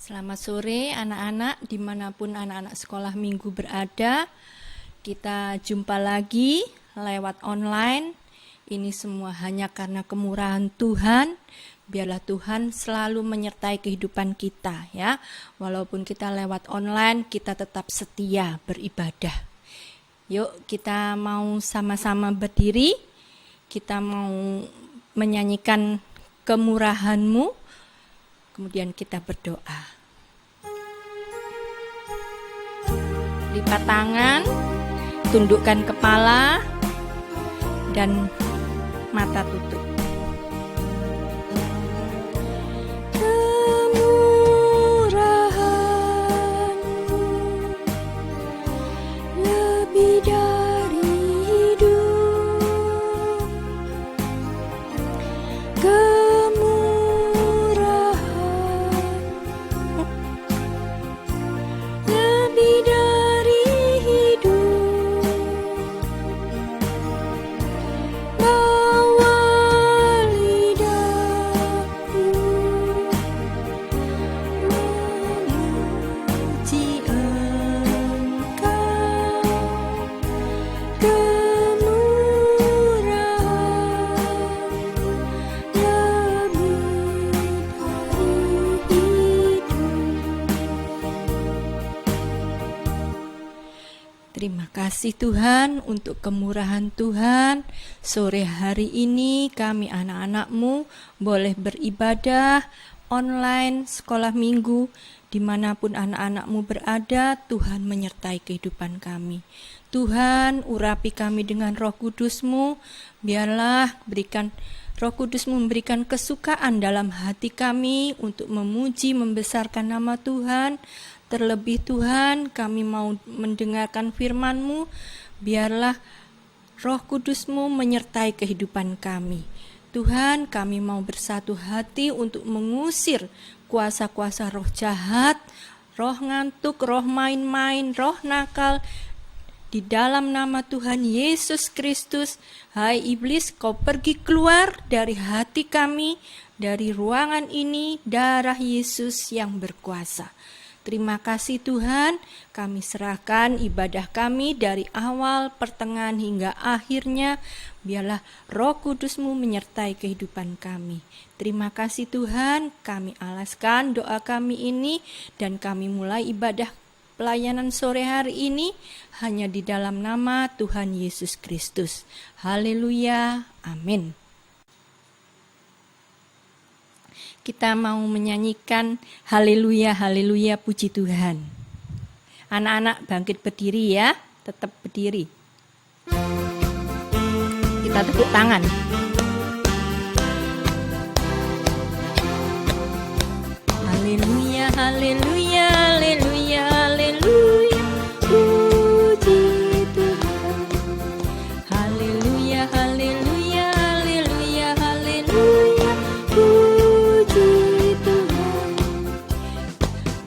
Selamat sore anak-anak, dimanapun anak-anak sekolah minggu berada. Kita jumpa lagi lewat online. Ini semua hanya karena kemurahan Tuhan. Biarlah Tuhan selalu menyertai kehidupan kita ya. Walaupun kita lewat online, kita tetap setia beribadah. Yuk kita mau sama-sama berdiri. Kita mau menyanyikan kemurahan-Mu. Kemudian kita berdoa. Lipat tangan, tundukkan kepala, dan mata tutup. Kemurahan-Mu lebih dari hidup. Lebih dari hidup, bawa lidahku memuji Engkau. Kemurahan-Mu lebih dari hidup. Terima kasih Tuhan untuk kemurahan Tuhan. Sore hari ini kami anak-anak-Mu boleh beribadah online sekolah minggu. Dimanapun anak-anak-Mu berada, Tuhan menyertai kehidupan kami. Tuhan urapi kami dengan Roh Kudus-Mu. Biarlah Roh Kudus memberikan kesukaan dalam hati kami untuk memuji, membesarkan nama Tuhan. Terlebih Tuhan, kami mau mendengarkan firman-Mu. Biarlah Roh Kudus-Mu menyertai kehidupan kami. Tuhan, kami mau bersatu hati untuk mengusir kuasa-kuasa roh jahat, roh ngantuk, roh main-main, roh nakal. Di dalam nama Tuhan Yesus Kristus, hai iblis, kau pergi keluar dari hati kami, dari ruangan ini, darah Yesus yang berkuasa. Terima kasih Tuhan, kami serahkan ibadah kami dari awal, pertengahan hingga akhirnya. Biarlah Roh Kudus-Mu menyertai kehidupan kami. Terima kasih Tuhan, kami alaskan doa kami ini dan kami mulai ibadah pelayanan sore hari ini hanya di dalam nama Tuhan Yesus Kristus. Haleluya, amin. Kita mau menyanyikan haleluya, haleluya, puji Tuhan. Anak-anak bangkit berdiri ya, tetap berdiri. Kita tepuk tangan. Haleluya, haleluya, haleluya, haleluya, puji Tuhan. Haleluya, haleluya, haleluya, haleluya, puji Tuhan.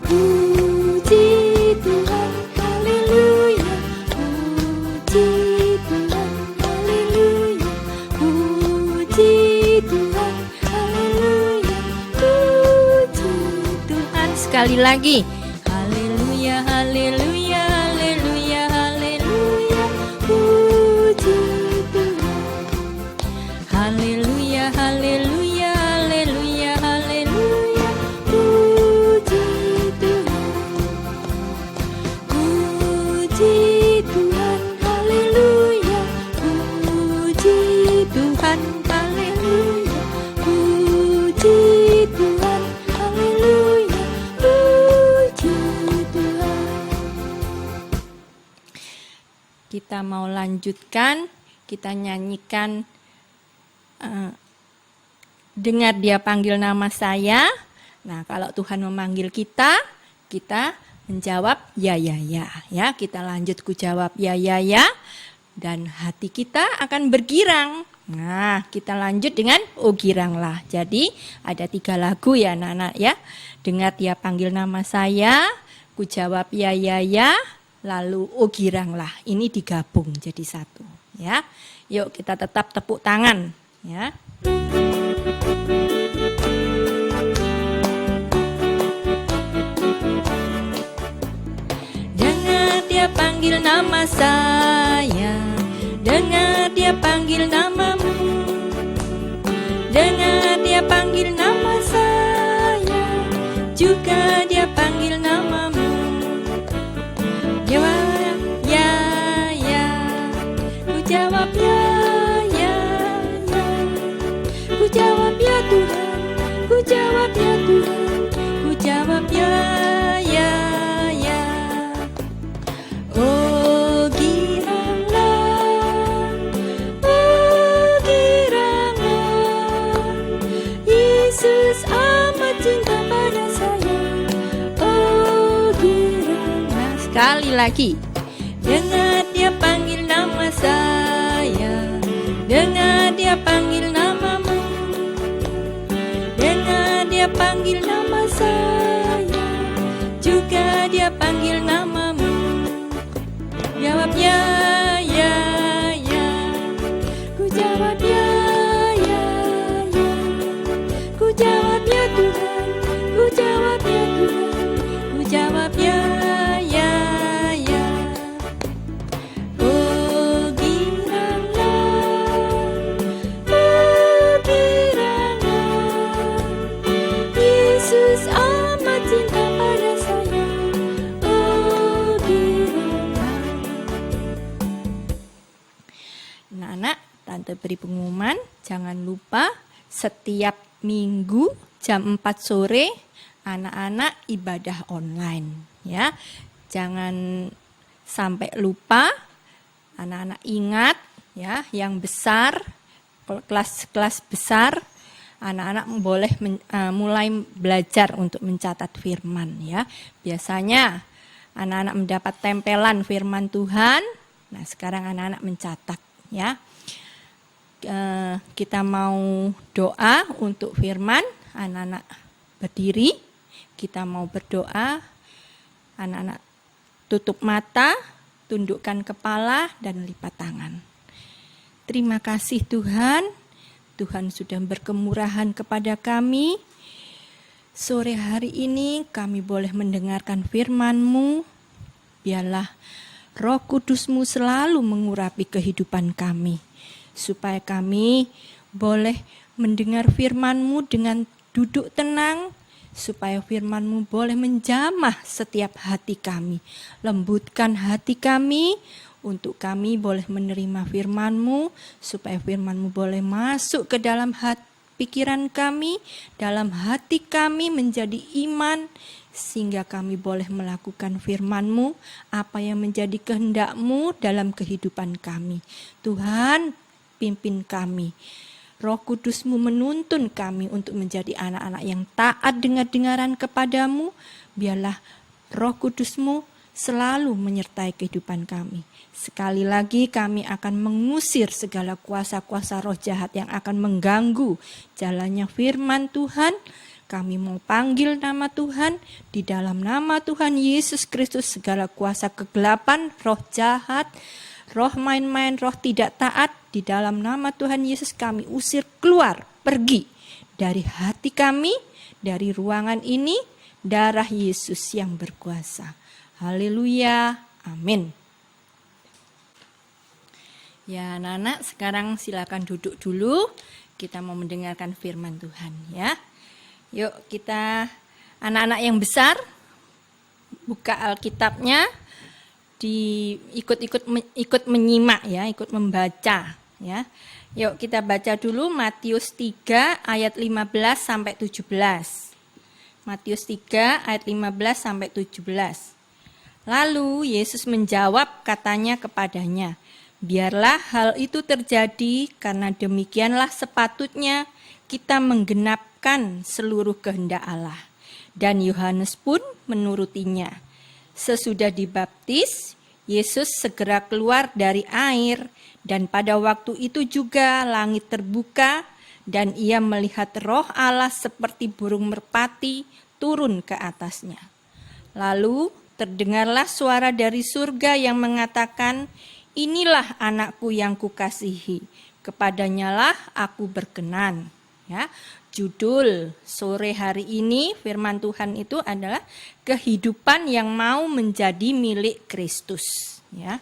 Puji Tuhan, haleluya, puji Tuhan, haleluya, puji Tuhan, haleluya, puji Tuhan. Sekali lagi, haleluya, haleluya, haleluya, haleluya, puji Tuhan. Haleluya, haleluya, haleluya, haleluya, puji Tuhan. Puji Tuhan, haleluya, puji Tuhan, haleluya, puji Tuhan, haleluya, puji Tuhan. Kita mau lanjutkan, kita nyanyikan dengar dia panggil nama saya. Nah, kalau Tuhan memanggil kita, kita menjawab ya, ya, ya. Ya, kita lanjut ku jawab ya, ya, ya. Dan hati kita akan bergirang. Nah, kita lanjut dengan oh giranglah. Jadi, ada 3 lagu ya anak-anak ya. Dengar dia panggil nama saya, ku jawab ya, ya, ya. Lalu oh giranglah. Ini digabung jadi satu ya. Yuk kita tetap tepuk tangan ya. panggil nama saya, dengar dia panggil namamu. Dengar dia panggil nama saya, juga dia panggil namamu. Jawab ya, ya, ku jawab ya, ya, ya. Ku jawab ya Tuhan, ku jawab ya Tuhan, ku jawab ya, ya, ya. Oh girangan, Yesus amat cinta pada saya. Oh girangan. Sekali lagi. Dengar dia panggil nama saya, dengar dia panggil namamu. Dengar dia panggil nama saya, juga dia panggil namamu. Jawab ya, ya, ya. Ku jawab ya, ya, ya. Ku jawab ya Tuhan, ku jawab ya Tuhan, ku jawab ya, ya, ya. Oh girangan, Yesus amat cinta pada saya. Oh girangan. Anak-anak, Tante beri pengumuman, jangan lupa setiap minggu jam 4 sore anak-anak ibadah online ya. Jangan sampai lupa, anak-anak ingat ya, yang besar, kelas-kelas besar, anak-anak boleh mulai belajar untuk mencatat firman ya. Biasanya anak-anak mendapat tempelan firman Tuhan. Nah, sekarang anak-anak mencatat ya. Kita mau doa untuk firman. Anak-anak berdiri, kita mau berdoa. Anak-anak tutup mata, tundukkan kepala dan lipat tangan. Terima kasih Tuhan, Tuhan sudah berkemurahan kepada kami. Sore hari ini kami boleh mendengarkan firman-Mu. Biarlah Roh Kudus-Mu selalu mengurapi kehidupan kami, supaya kami boleh mendengar firman-Mu dengan duduk tenang, supaya firman-Mu boleh menjamah setiap hati kami. Lembutkan hati kami, untuk kami boleh menerima firman-Mu, supaya firman-Mu boleh masuk ke dalam pikiran kami, dalam hati kami menjadi iman, sehingga kami boleh melakukan firman-Mu, apa yang menjadi kehendak-Mu dalam kehidupan kami. Tuhan, pimpin kami. Roh Kudus-Mu menuntun kami untuk menjadi anak-anak yang taat dengar-dengaran kepadamu. Biarlah Roh Kudus-Mu selalu menyertai kehidupan kami. Sekali lagi kami akan mengusir segala kuasa-kuasa roh jahat yang akan mengganggu jalannya firman Tuhan. Kami mau panggil nama Tuhan, di dalam nama Tuhan Yesus Kristus segala kuasa kegelapan, roh jahat, roh main-main, roh tidak taat, di dalam nama Tuhan Yesus kami usir keluar, pergi dari hati kami, dari ruangan ini, darah Yesus yang berkuasa. Haleluya, amin. Ya anak-anak, sekarang silakan duduk dulu, kita mau mendengarkan firman Tuhan ya. Yuk kita, anak-anak yang besar, buka Alkitabnya, ikut menyimak ya, ikut membaca ya. Yuk kita baca dulu Matius 3 ayat 15 sampai 17. Matius 3 ayat 15 sampai 17. Lalu Yesus menjawab, katanya kepadanya, biarlah hal itu terjadi, karena demikianlah sepatutnya kita menggenapkan seluruh kehendak Allah. Dan Yohanes pun menurutinya. Sesudah dibaptis, Yesus segera keluar dari air, dan pada waktu itu juga langit terbuka, dan ia melihat Roh Allah seperti burung merpati turun ke atasnya. Lalu terdengarlah suara dari surga yang mengatakan, inilah anakku yang kukasihi, kepadanyalah aku berkenan. Ya, judul sore hari ini firman Tuhan itu adalah kehidupan yang mau menjadi milik Kristus. ya.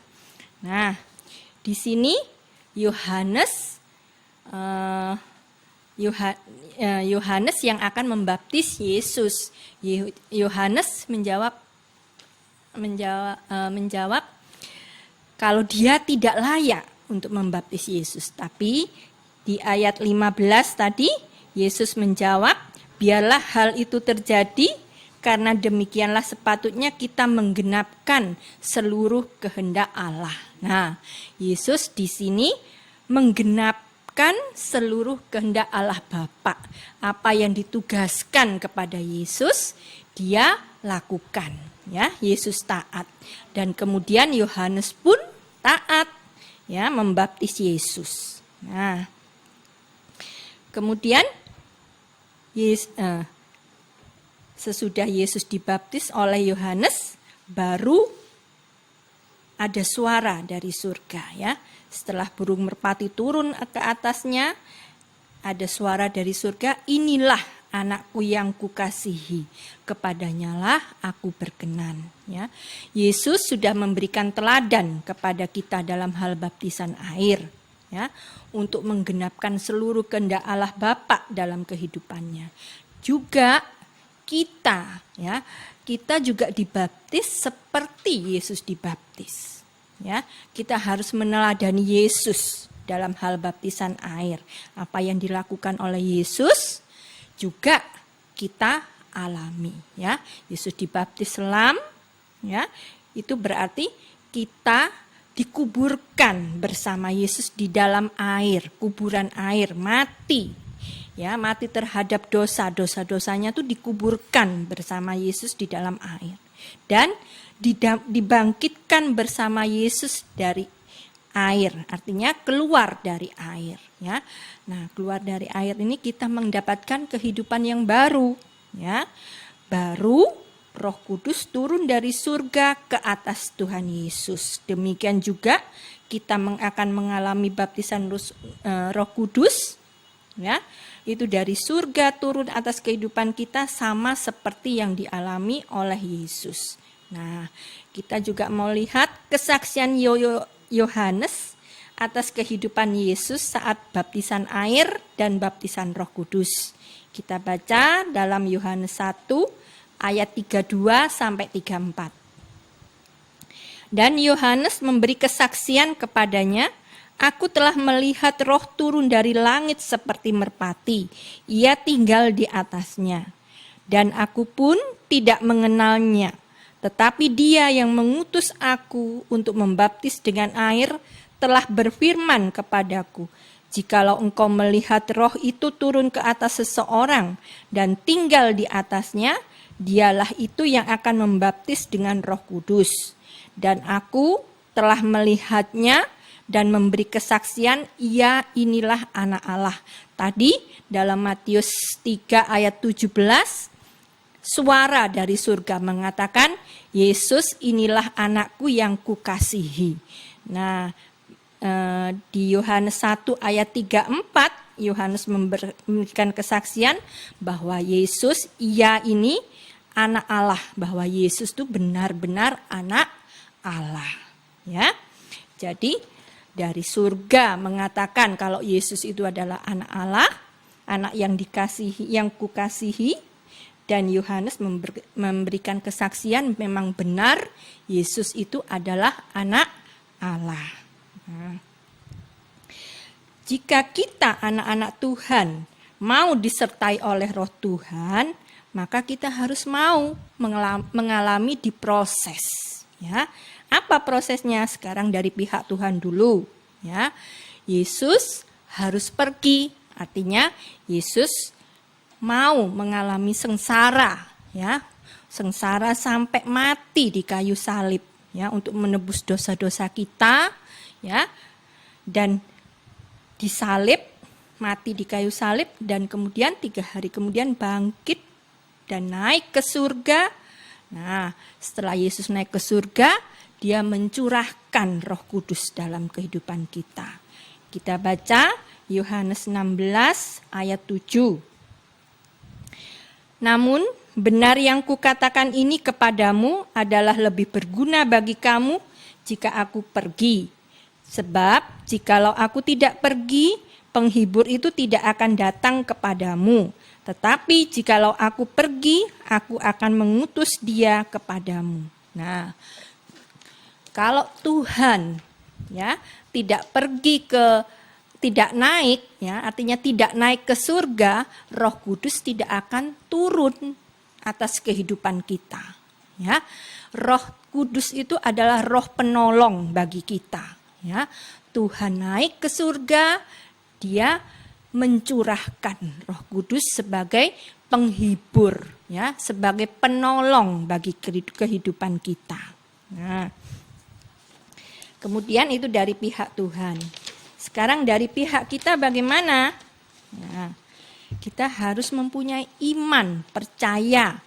Nah, di sini Yohanes yang akan membaptis Yesus. Yohanes menjawab kalau dia tidak layak untuk membaptis Yesus. Tapi di ayat 15 tadi Yesus menjawab, biarlah hal itu terjadi karena demikianlah sepatutnya kita menggenapkan seluruh kehendak Allah. Nah, Yesus di sini menggenapkan seluruh kehendak Allah Bapa. Apa yang ditugaskan kepada Yesus, dia lakukan. Ya, Yesus taat. Dan kemudian Yohanes pun taat, ya, membaptis Yesus. Nah, kemudian sesudah Yesus dibaptis oleh Yohanes, baru ada suara dari surga, ya. Setelah burung merpati turun ke atasnya, ada suara dari surga, inilah anakku yang kukasihi, kepadanyalah aku berkenan, ya. Yesus sudah memberikan teladan kepada kita dalam hal baptisan air, ya, untuk menggenapkan seluruh kehendak Allah Bapa dalam kehidupannya. Juga kita juga dibaptis seperti Yesus dibaptis, ya. Kita harus meneladani Yesus dalam hal baptisan air. Apa yang dilakukan oleh Yesus juga kita alami, ya. Yesus dibaptis selam, ya. Itu berarti kita dikuburkan bersama Yesus di dalam air, kuburan air, mati. Ya, mati terhadap dosa-dosanya itu dikuburkan bersama Yesus di dalam air. Dan dibangkitkan bersama Yesus dari air, artinya keluar dari air, ya. Nah, keluar dari air ini kita mendapatkan kehidupan yang baru, ya. Baru Roh Kudus turun dari surga ke atas Tuhan Yesus. Demikian juga kita akan mengalami baptisan Roh Kudus, ya. Itu dari surga turun atas kehidupan kita sama seperti yang dialami oleh Yesus. Nah, kita juga mau lihat kesaksian Yohanes atas kehidupan Yesus saat baptisan air dan baptisan Roh Kudus. Kita baca dalam Yohanes 1 ayat 32 sampai 34. Dan Yohanes memberi kesaksian kepadanya, aku telah melihat Roh turun dari langit seperti merpati. Ia tinggal di atasnya. Dan aku pun tidak mengenalnya. Tetapi Dia yang mengutus aku untuk membaptis dengan air telah berfirman kepadaku, jikalau engkau melihat Roh itu turun ke atas seseorang dan tinggal di atasnya, Dialah itu yang akan membaptis dengan Roh Kudus. Dan aku telah melihatnya dan memberi kesaksian, ia inilah anak Allah. Tadi dalam Matius 3 ayat 17, suara dari surga mengatakan, Yesus inilah anakku yang kukasihi. Nah, di Yohanes 1 ayat 3-4, Yohanes memberikan kesaksian bahwa Yesus, ia ini anak Allah, bahwa Yesus itu benar-benar anak Allah, ya. Jadi dari surga mengatakan kalau Yesus itu adalah anak Allah, anak yang dikasihi, yang kukasihi, dan Yohanes memberikan kesaksian memang benar Yesus itu adalah anak Allah. Nah, jika kita anak-anak Tuhan mau disertai oleh Roh Tuhan, maka kita harus mau mengalami diproses, ya. Apa prosesnya? Sekarang dari pihak Tuhan dulu, ya. Yesus harus pergi, artinya Yesus mau mengalami sengsara, ya. Sengsara sampai mati di kayu salib, ya, untuk menebus dosa-dosa kita, ya. Dan disalib, mati di kayu salib, dan kemudian 3 hari kemudian bangkit dan naik ke surga. Nah, setelah Yesus naik ke surga, Dia mencurahkan Roh Kudus dalam kehidupan kita. Kita baca Yohanes 16 ayat 7. Namun benar yang kukatakan ini kepadamu adalah lebih berguna bagi kamu jika aku pergi. Sebab jikalau aku tidak pergi, penghibur itu tidak akan datang kepadamu. Tetapi jikalau aku pergi, aku akan mengutus dia kepadamu. Nah, kalau Tuhan ya tidak naik ya, artinya tidak naik ke surga, Roh Kudus tidak akan turun atas kehidupan kita ya. Roh Kudus itu adalah roh penolong bagi kita ya. Tuhan naik ke surga, dia mencurahkan Roh Kudus sebagai penghibur ya, sebagai penolong bagi kehidupan kita. Nah, kemudian itu dari pihak Tuhan. Sekarang dari pihak kita bagaimana? Nah, kita harus mempunyai iman, percaya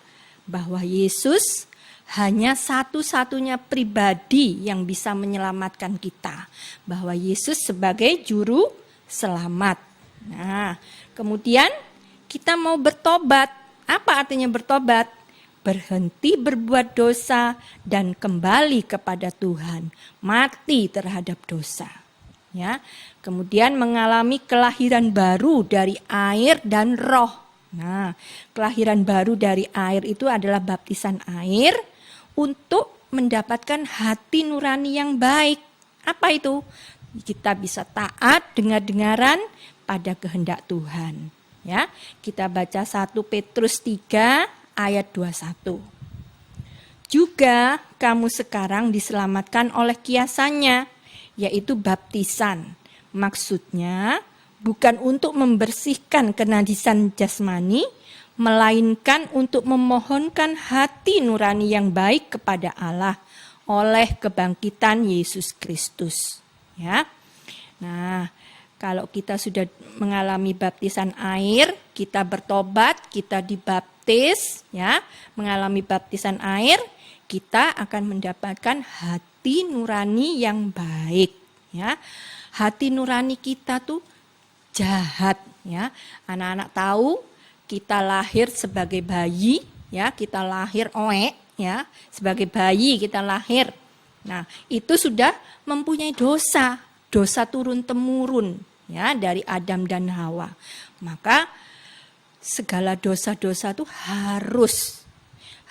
bahwa Yesus hanya satu-satunya pribadi yang bisa menyelamatkan kita. Bahwa Yesus sebagai juru selamat. Nah, kemudian kita mau bertobat. Apa artinya bertobat? Berhenti berbuat dosa dan kembali kepada Tuhan. Mati terhadap dosa. Ya, kemudian mengalami kelahiran baru dari air dan roh. Nah, kelahiran baru dari air itu adalah baptisan air untuk mendapatkan hati nurani yang baik. Apa itu? Kita bisa taat dengar-dengaran pada kehendak Tuhan. Ya, kita baca 1 Petrus 3 ayat 21. Juga kamu sekarang diselamatkan oleh kiasannya, yaitu baptisan. Maksudnya bukan untuk membersihkan kenajisan jasmani, melainkan untuk memohonkan hati nurani yang baik kepada Allah oleh kebangkitan Yesus Kristus. Ya. Nah, kalau kita sudah mengalami baptisan air, kita bertobat, kita dibaptis, ya, mengalami baptisan air, kita akan mendapatkan hati nurani yang baik, ya. Hati nurani kita tuh jahat, ya. Anak-anak tahu kita lahir sebagai bayi, ya, kita lahir ya, sebagai bayi kita lahir. Nah, itu sudah mempunyai dosa turun temurun, ya, dari Adam dan Hawa. Maka segala dosa-dosa itu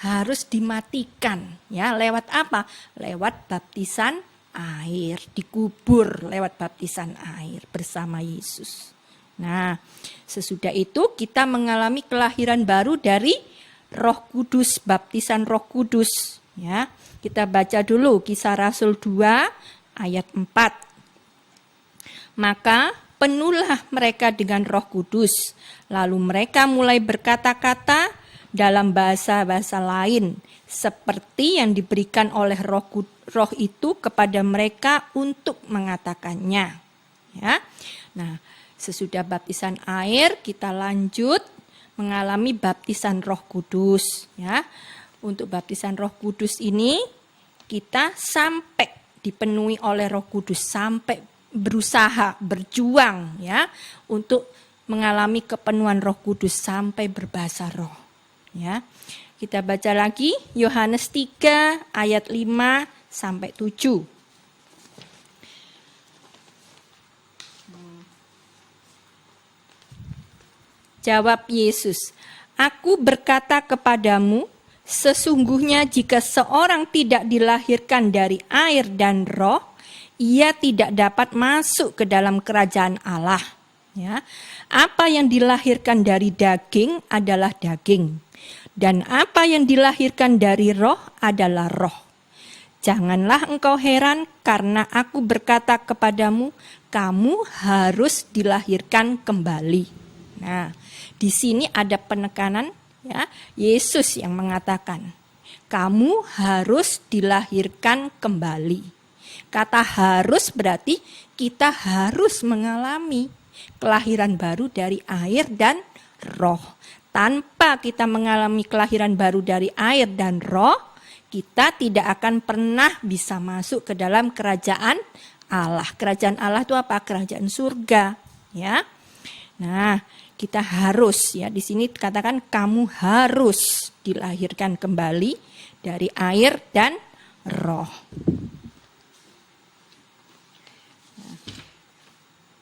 harus dimatikan, ya. Lewat apa? Lewat baptisan air, dikubur lewat baptisan air bersama Yesus. Nah, sesudah itu kita mengalami kelahiran baru dari Roh Kudus, baptisan Roh Kudus, ya. Kita baca dulu Kisah Rasul 2 ayat 4. Maka penuhlah mereka dengan Roh Kudus, lalu mereka mulai berkata-kata dalam bahasa-bahasa lain, seperti yang diberikan oleh roh itu kepada mereka untuk mengatakannya. Ya. Nah, sesudah baptisan air, kita lanjut mengalami baptisan Roh Kudus. Ya. Untuk baptisan Roh Kudus ini, kita sampai dipenuhi oleh Roh Kudus, sampai berusaha, berjuang, ya, untuk mengalami kepenuhan Roh Kudus sampai berbahasa roh. Ya. Kita baca lagi Yohanes 3 ayat 5 sampai 7. Jawab Yesus, "Aku berkata kepadamu, sesungguhnya jika seorang tidak dilahirkan dari air dan roh, ia tidak dapat masuk ke dalam kerajaan Allah." Ya. Apa yang dilahirkan dari daging adalah daging, dan apa yang dilahirkan dari roh adalah roh. Janganlah engkau heran karena aku berkata kepadamu, kamu harus dilahirkan kembali. Nah, di sini ada penekanan, ya, Yesus yang mengatakan, kamu harus dilahirkan kembali. Kata harus berarti kita harus mengalami kelahiran baru dari air dan roh. Tanpa kita mengalami kelahiran baru dari air dan roh, kita tidak akan pernah bisa masuk ke dalam kerajaan Allah. Kerajaan Allah itu apa? Kerajaan surga, ya. Nah, kita harus, ya, di sini katakan kamu harus dilahirkan kembali dari air dan roh.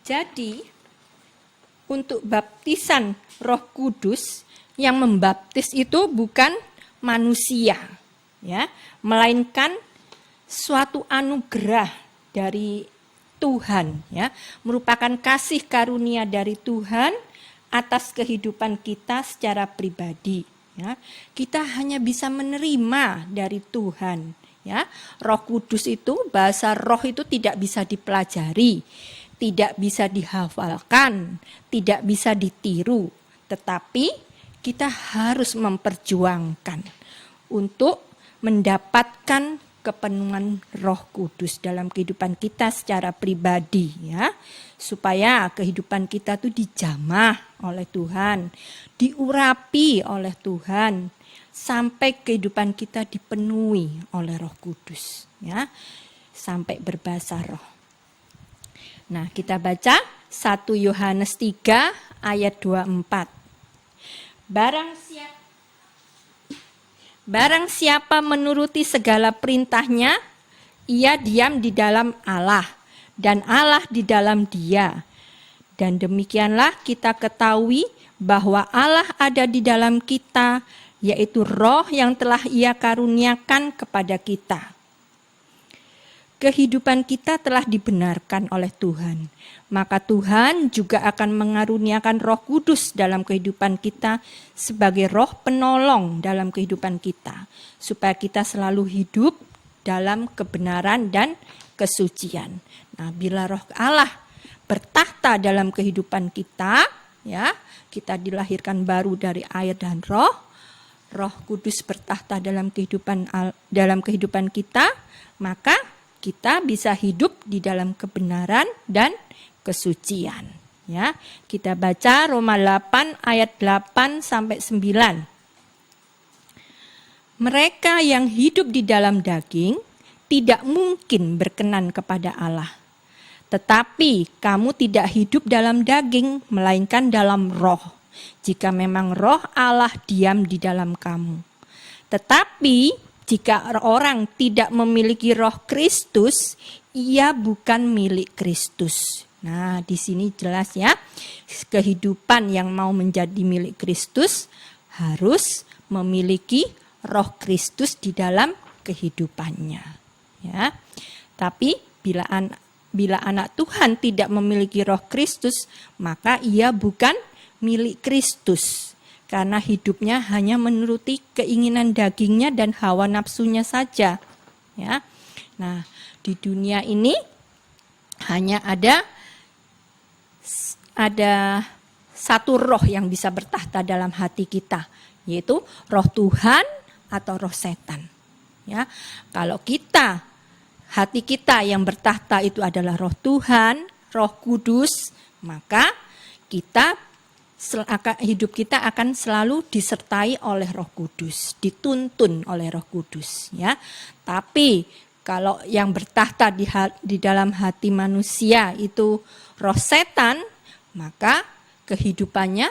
Jadi, untuk baptisan Roh Kudus, yang membaptis itu bukan manusia, ya, melainkan suatu anugerah dari Tuhan, ya, merupakan kasih karunia dari Tuhan atas kehidupan kita secara pribadi, ya. Kita hanya bisa menerima dari Tuhan, ya. Roh Kudus itu, bahasa roh itu tidak bisa dipelajari, tidak bisa dihafalkan, tidak bisa ditiru, tetapi kita harus memperjuangkan untuk mendapatkan kepenuhan Roh Kudus dalam kehidupan kita secara pribadi, ya, supaya kehidupan kita itu dijamah oleh Tuhan, diurapi oleh Tuhan, sampai kehidupan kita dipenuhi oleh Roh Kudus, ya, sampai berbahasa roh. Nah, kita baca 1 Yohanes 3 ayat 24. Barang siapa menuruti segala perintahnya, ia diam di dalam Allah, dan Allah di dalam dia. Dan demikianlah kita ketahui bahwa Allah ada di dalam kita, yaitu Roh yang telah Ia karuniakan kepada kita. Kehidupan kita telah dibenarkan oleh Tuhan, maka Tuhan juga akan mengaruniakan Roh Kudus dalam kehidupan kita sebagai roh penolong dalam kehidupan kita, supaya kita selalu hidup dalam kebenaran dan kesucian. Nah, bila Roh Allah bertahta dalam kehidupan kita, ya, kita dilahirkan baru dari air dan roh, Roh Kudus bertahta dalam kehidupan kita, maka kita bisa hidup di dalam kebenaran dan kesucian, ya. Kita baca Roma 8 ayat 8 sampai 9. Mereka yang hidup di dalam daging tidak mungkin berkenan kepada Allah. Tetapi kamu tidak hidup dalam daging, melainkan dalam roh, jika memang roh Allah diam di dalam kamu. Tetapi jika orang tidak memiliki Roh Kristus, ia bukan milik Kristus. Nah, di sini jelas, ya, kehidupan yang mau menjadi milik Kristus harus memiliki Roh Kristus di dalam kehidupannya, ya. Tapi bila anak Tuhan tidak memiliki Roh Kristus, maka ia bukan milik Kristus. Karena hidupnya hanya menuruti keinginan dagingnya dan hawa nafsunya saja, ya. Nah, di dunia ini hanya ada satu roh yang bisa bertahta dalam hati kita, yaitu roh Tuhan atau roh setan, ya. Kalau hati kita yang bertahta itu adalah roh Tuhan, Roh Kudus, maka hidup kita akan selalu disertai oleh Roh Kudus, dituntun oleh Roh Kudus, ya. Tapi kalau yang bertahta di dalam hati manusia itu roh setan, maka kehidupannya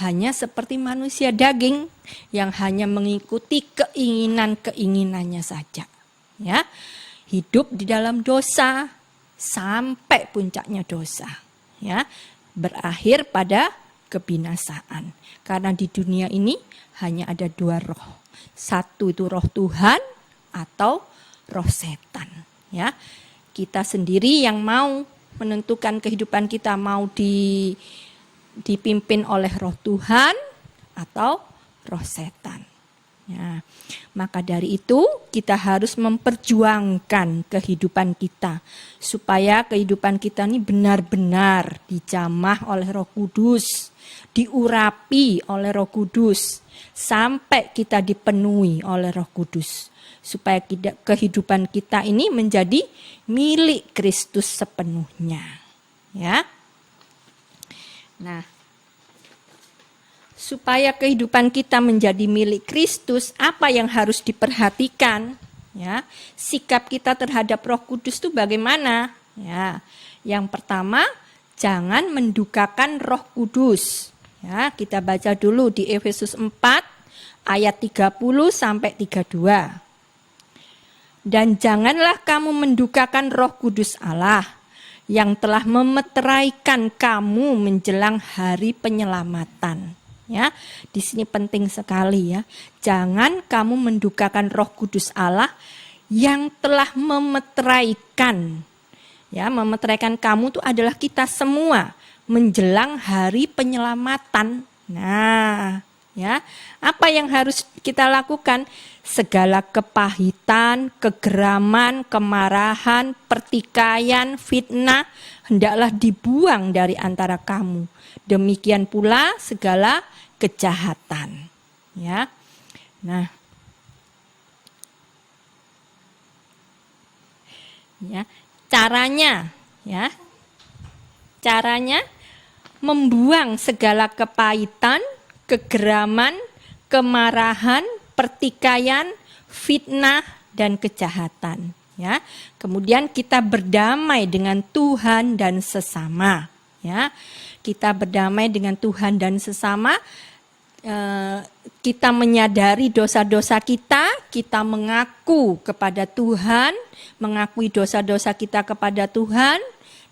hanya seperti manusia daging yang hanya mengikuti keinginannya saja, ya. Hidup di dalam dosa sampai puncaknya dosa, ya. Berakhir pada kebinasaan. Karena di dunia ini hanya ada dua roh. Satu itu roh Tuhan atau roh setan, ya. Kita sendiri yang mau menentukan kehidupan kita, mau dipimpin oleh roh Tuhan atau roh setan, ya. Maka dari itu kita harus memperjuangkan kehidupan kita supaya kehidupan kita ini benar-benar dijamah oleh Roh Kudus, diurapi oleh Roh Kudus sampai kita dipenuhi oleh Roh Kudus, supaya kehidupan kita ini menjadi milik Kristus sepenuhnya, ya. Nah, supaya kehidupan kita menjadi milik Kristus, apa yang harus diperhatikan, ya? Sikap kita terhadap Roh Kudus itu bagaimana? Ya, yang pertama, jangan mendukakan Roh Kudus. Ya, kita baca dulu di Efesus 4 ayat 30 sampai 32. Dan janganlah kamu mendukakan Roh Kudus Allah yang telah memeteraikan kamu menjelang hari penyelamatan. Ya, di sini penting sekali ya. Jangan kamu mendukakan Roh Kudus Allah yang telah memeteraikan. Ya, memeteraikan kamu itu adalah kita semua menjelang hari penyelamatan. Nah, ya, apa yang harus kita lakukan? Segala kepahitan, kegeraman, kemarahan, pertikaian, fitnah hendaklah dibuang dari antara kamu. Demikian pula segala kejahatan. Ya. Nah. Ya, caranya ya. Caranya membuang segala kepahitan, kegeraman, kemarahan, pertikaian, fitnah dan kejahatan. Ya, kemudian kita berdamai dengan Tuhan dan sesama. Ya, kita berdamai dengan Tuhan dan sesama. Kita menyadari dosa-dosa kita mengaku kepada Tuhan, mengakui dosa-dosa kita kepada Tuhan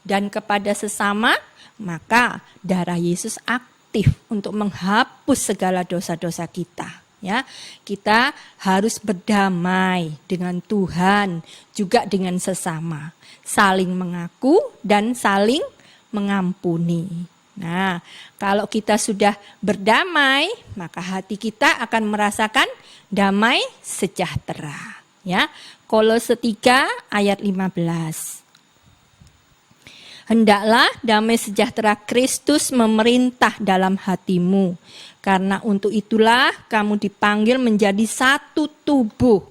dan kepada sesama, maka darah Yesus aktif untuk menghapus segala dosa-dosa kita. Ya, kita harus berdamai dengan Tuhan, juga dengan sesama, saling mengaku dan saling mengampuni. Nah, kalau kita sudah berdamai, maka hati kita akan merasakan damai sejahtera. Ya, Kolose 3 ayat 15. Hendaklah damai sejahtera Kristus memerintah dalam hatimu. Karena untuk itulah kamu dipanggil menjadi satu tubuh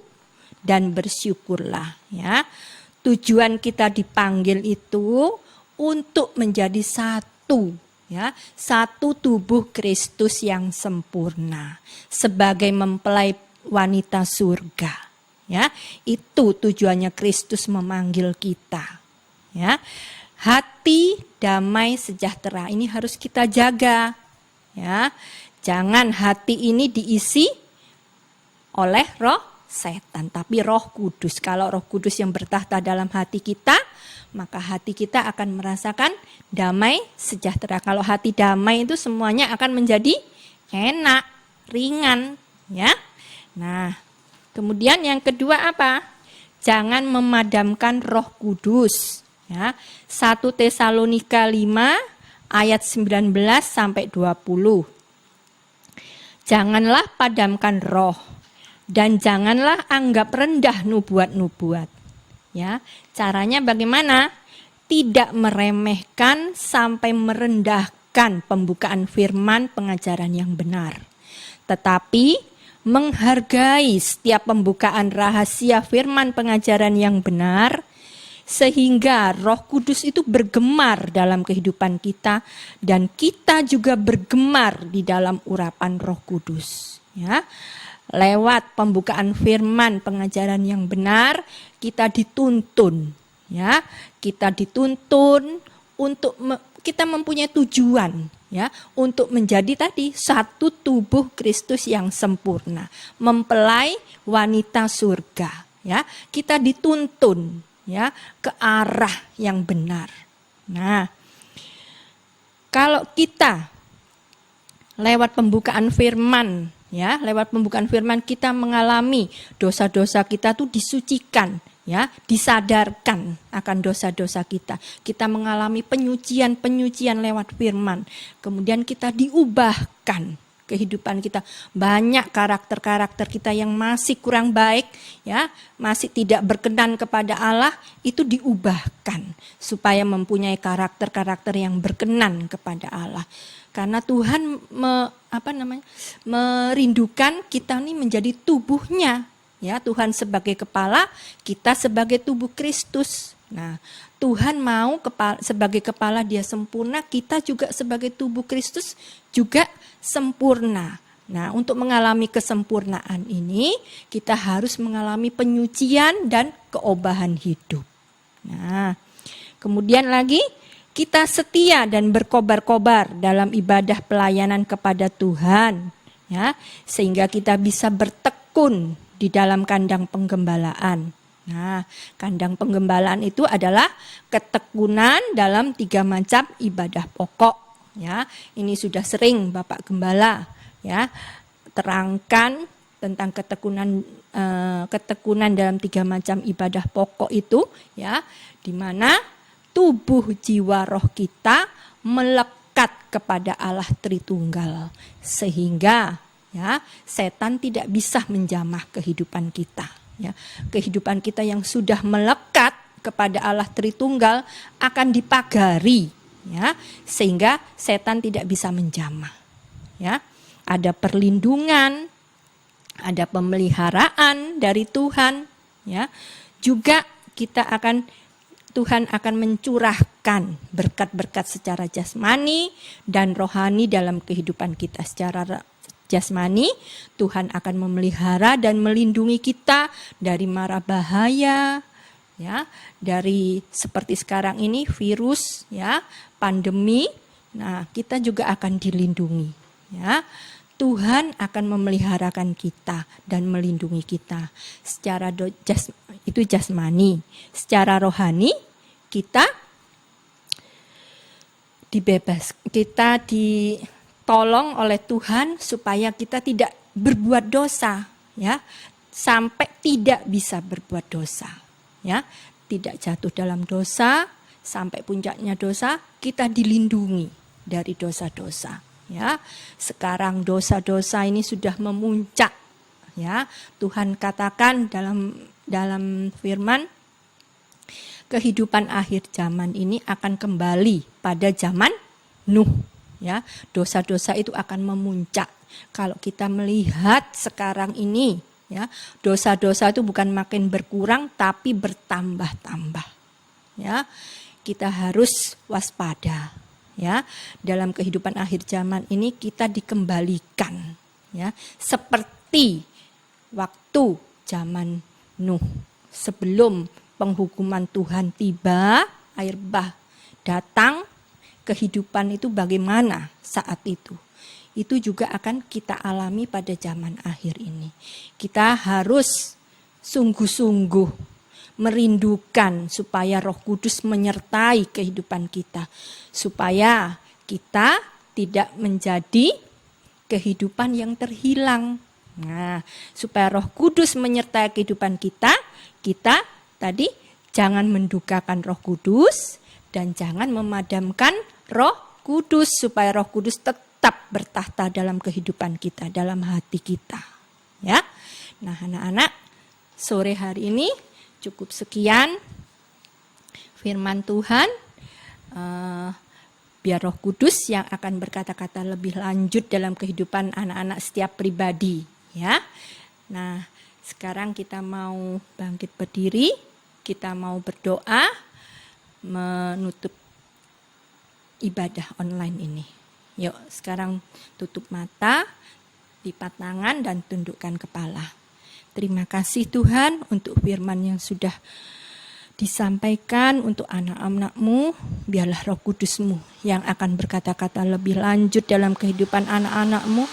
dan bersyukurlah. Ya, tujuan kita dipanggil itu untuk menjadi satu. Ya, satu tubuh Kristus yang sempurna sebagai mempelai wanita surga. Ya, itu tujuannya Kristus memanggil kita. Ya, hati damai sejahtera ini harus kita jaga. Ya, jangan hati ini diisi oleh roh setan, tapi Roh Kudus. Kalau Roh Kudus yang bertahta dalam hati kita, maka hati kita akan merasakan damai sejahtera. Kalau hati damai itu semuanya akan menjadi enak, ringan, ya. Nah, kemudian yang kedua apa? Jangan memadamkan Roh Kudus, ya. 1 Tesalonika 5 ayat 19 sampai 20. Janganlah padamkan roh dan janganlah anggap rendah nubuat-nubuat. Ya, caranya bagaimana? Tidak meremehkan sampai merendahkan pembukaan firman pengajaran yang benar. Tetapi menghargai setiap pembukaan rahasia firman pengajaran yang benar, sehingga Roh Kudus itu bergemar dalam kehidupan kita dan kita juga bergemar di dalam urapan Roh Kudus. Ya, lewat pembukaan firman pengajaran yang benar, kita dituntun, ya, kita dituntun untuk kita mempunyai tujuan, ya, untuk menjadi tadi satu tubuh Kristus yang sempurna, mempelai wanita surga, ya, kita dituntun, ya, ke arah yang benar. Nah, kalau kita lewat pembukaan firman, ya, lewat pembukaan firman kita mengalami dosa-dosa kita tuh disucikan, ya, disadarkan akan dosa-dosa kita. Kita mengalami penyucian lewat firman. Kemudian kita diubahkan kehidupan kita. Banyak karakter-karakter kita yang masih kurang baik, ya, masih tidak berkenan kepada Allah, itu diubahkan supaya mempunyai karakter-karakter yang berkenan kepada Allah. Karena Tuhan merindukan kita ini menjadi tubuhnya, ya, Tuhan sebagai kepala, kita sebagai tubuh Kristus. Nah, Tuhan mau sebagai kepala dia sempurna, kita juga sebagai tubuh Kristus juga sempurna. Nah, untuk mengalami kesempurnaan ini, kita harus mengalami penyucian dan keobahan hidup. Nah, kemudian lagi, kita setia dan berkobar-kobar dalam ibadah pelayanan kepada Tuhan, ya, sehingga kita bisa bertekun di dalam kandang penggembalaan. Nah, kandang penggembalaan itu adalah ketekunan dalam 3 macam ibadah pokok. Ya, ini sudah sering Bapak Gembala ya terangkan tentang ketekunan dalam 3 macam ibadah pokok itu, ya, di mana tubuh, jiwa, roh kita melekat kepada Allah Tritunggal, sehingga ya setan tidak bisa menjamah kehidupan kita. Ya, kehidupan kita yang sudah melekat kepada Allah Tritunggal akan dipagari, ya, sehingga setan tidak bisa menjamah. Ya, ada perlindungan, ada pemeliharaan dari Tuhan. Ya, juga Tuhan akan mencurahkan berkat-berkat secara jasmani dan rohani dalam kehidupan kita. Secara jasmani, Tuhan akan memelihara dan melindungi kita dari mara bahaya, ya, dari seperti sekarang ini virus, ya, pandemi. Nah, kita juga akan dilindungi, ya. Tuhan akan memeliharakan kita dan melindungi kita. Secara itu jasmani, secara rohani kita ditolong oleh Tuhan supaya kita tidak berbuat dosa, ya, sampai tidak bisa berbuat dosa, ya, tidak jatuh dalam dosa sampai puncaknya dosa, kita dilindungi dari dosa-dosa, ya. Sekarang dosa-dosa ini sudah memuncak, ya. Tuhan katakan dalam firman, kehidupan akhir zaman ini akan kembali pada zaman Nuh. Ya, dosa-dosa itu akan memuncak. Kalau kita melihat sekarang ini, ya, dosa-dosa itu bukan makin berkurang tapi bertambah-tambah. Ya, kita harus waspada. Ya, dalam kehidupan akhir zaman ini kita dikembalikan, ya, seperti waktu zaman Nuh sebelum penghukuman Tuhan tiba, air bah datang. Kehidupan itu bagaimana saat itu? Itu juga akan kita alami pada zaman akhir ini. Kita harus sungguh-sungguh merindukan supaya Roh Kudus menyertai kehidupan kita. Supaya kita tidak menjadi kehidupan yang terhilang. Nah, supaya Roh Kudus menyertai kehidupan kita tadi jangan mendukakan Roh Kudus dan jangan memadamkan Roh Kudus, supaya Roh Kudus tetap bertahta dalam kehidupan kita, dalam hati kita. Ya, nah anak-anak, sore hari ini cukup sekian firman Tuhan. Biar Roh Kudus yang akan berkata-kata lebih lanjut dalam kehidupan anak-anak setiap pribadi. Ya, nah sekarang kita mau bangkit berdiri, kita mau berdoa menutup ibadah online ini. Yuk sekarang tutup mata, lipat tangan dan tundukkan kepala. Terima kasih Tuhan untuk firman yang sudah disampaikan untuk anak-anak-Mu. Biarlah Roh Kudus-Mu yang akan berkata-kata lebih lanjut dalam kehidupan anak-anak-Mu.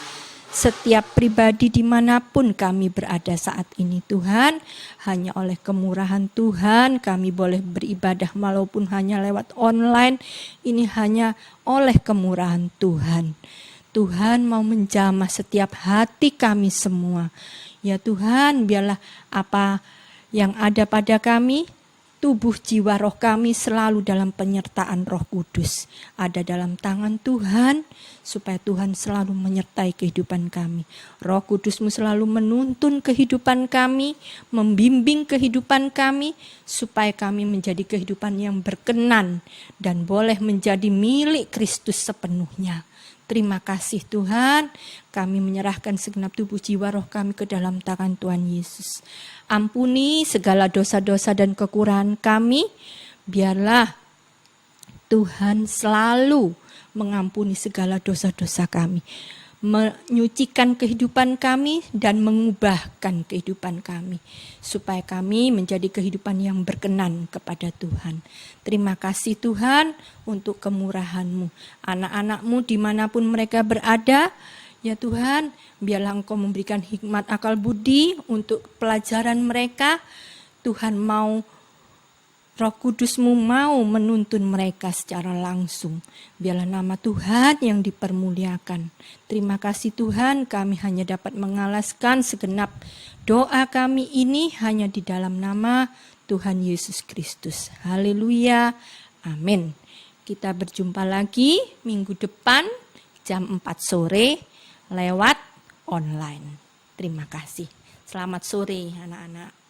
Setiap pribadi dimanapun kami berada saat ini Tuhan, hanya oleh kemurahan Tuhan kami boleh beribadah walaupun hanya lewat online. Ini hanya oleh kemurahan Tuhan. Tuhan mau menjamah setiap hati kami semua. Ya Tuhan, biarlah apa yang ada pada kami, tubuh, jiwa, roh kami selalu dalam penyertaan Roh Kudus. Ada dalam tangan Tuhan, supaya Tuhan selalu menyertai kehidupan kami. Roh Kudus-Mu selalu menuntun kehidupan kami, membimbing kehidupan kami, supaya kami menjadi kehidupan yang berkenan dan boleh menjadi milik Kristus sepenuhnya. Terima kasih Tuhan, kami menyerahkan segenap tubuh, jiwa, roh kami ke dalam tangan Tuhan Yesus. Ampuni segala dosa-dosa dan kekurangan kami, biarlah Tuhan selalu mengampuni segala dosa-dosa kami, menyucikan kehidupan kami dan mengubahkan kehidupan kami, supaya kami menjadi kehidupan yang berkenan kepada Tuhan. Terima kasih Tuhan untuk kemurahan-Mu. Anak-anak-Mu dimanapun mereka berada, ya Tuhan, biarlah Engkau memberikan hikmat akal budi untuk pelajaran mereka. Tuhan mau, Roh Kudus-Mu mau menuntun mereka secara langsung. Biarlah nama Tuhan yang dipermuliakan. Terima kasih Tuhan, kami hanya dapat mengalaskan segenap doa kami ini hanya di dalam nama Tuhan Yesus Kristus. Haleluya. Amin. Kita berjumpa lagi minggu depan jam 4 sore lewat online. Terima kasih. Selamat sore anak-anak.